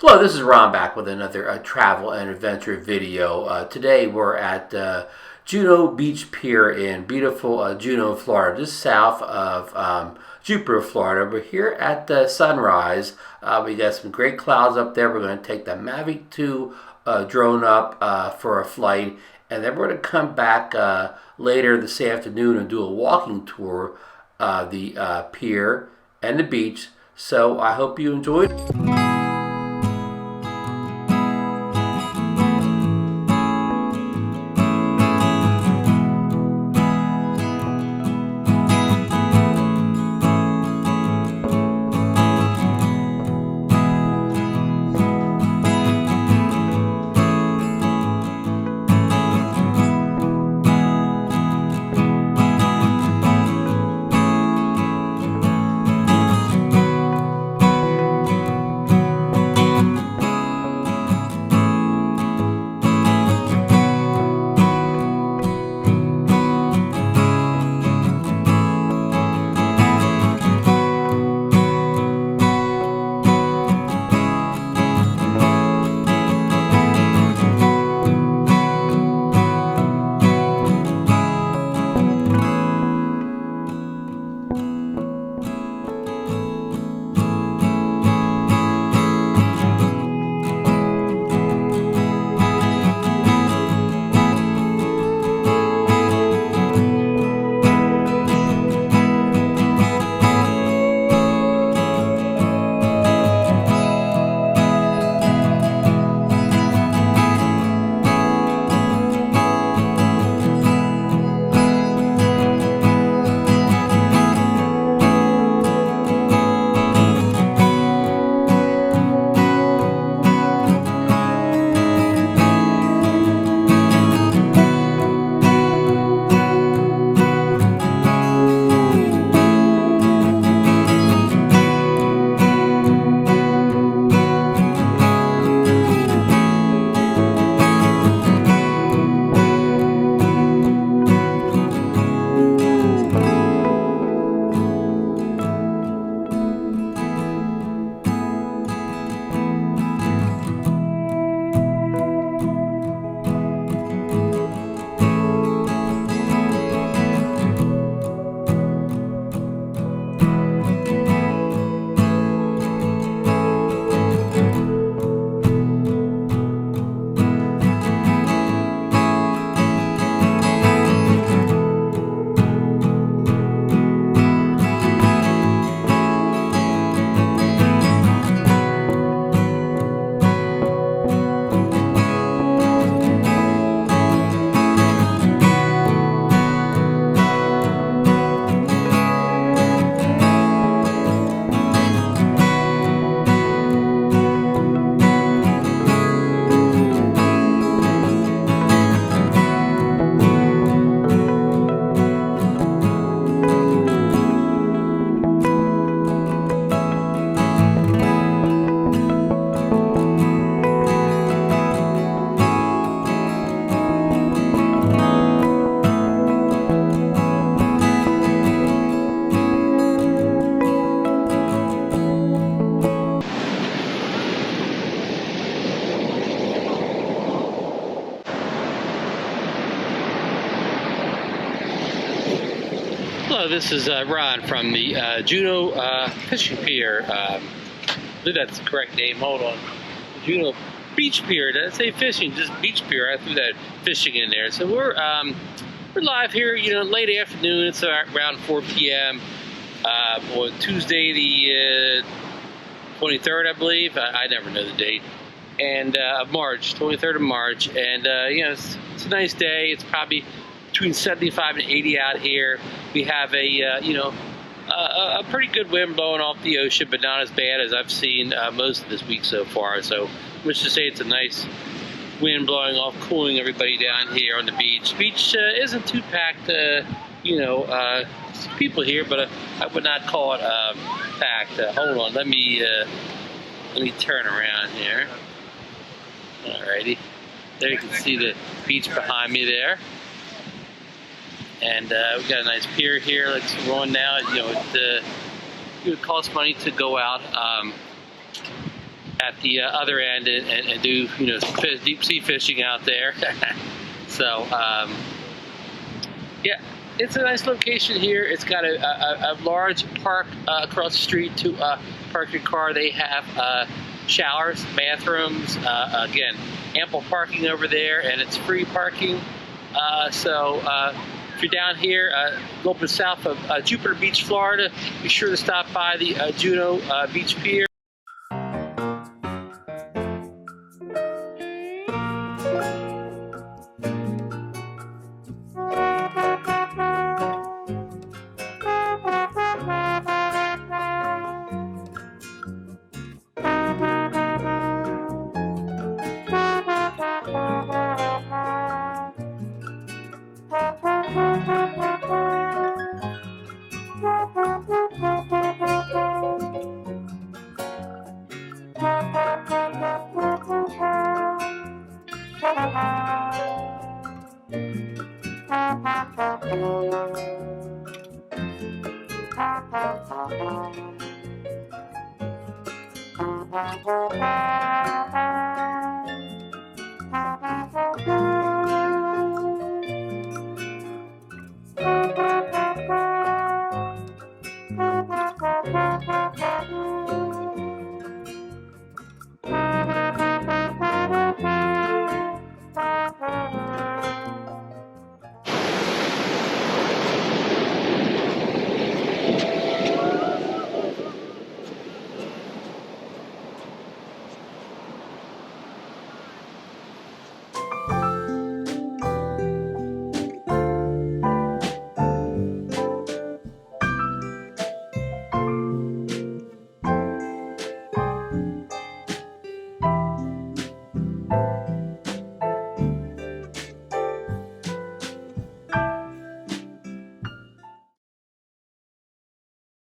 Hello, this is Ron back with another travel and adventure video. Today we're at Juno Beach Pier in beautiful Juno, Florida, just south of Jupiter, Florida. We're here at sunrise. We got some great clouds up there. We're going to take the Mavic 2 drone up for a flight, and then we're going to come back later this afternoon and do a walking tour of the pier and the beach. So I hope you enjoyed. Hello, this is Ron from the Juno Fishing Pier. I believe that's the correct name. Hold on. Juno Beach Pier. Did I say fishing? Just Beach Pier. I threw that fishing in there. So we're live here, late afternoon. It's around 4 p.m. On Tuesday the 23rd, I believe. I never know the date. And March, 23rd of March. And, it's a nice day. It's probably between 75 and 80 out here. We have a pretty good wind blowing off the ocean, but not as bad as I've seen most of this week so far. So let's just say it's a nice wind blowing off, cooling everybody down here on the beach. Beach isn't too packed, people here, but I would not call it packed. Hold on, let me turn around here. Alrighty, there you can see the beach behind me there. And we've got a nice pier here, like we're on now. It would cost money to go out at the other end and do deep sea fishing out there. So yeah, it's a nice location here. It's got a large park across the street to park your car. They have showers, bathrooms, again, ample parking over there, and it's free parking. So if you're down here, go up to south of Juno Beach, Florida, be sure to stop by the Juno Beach Pier.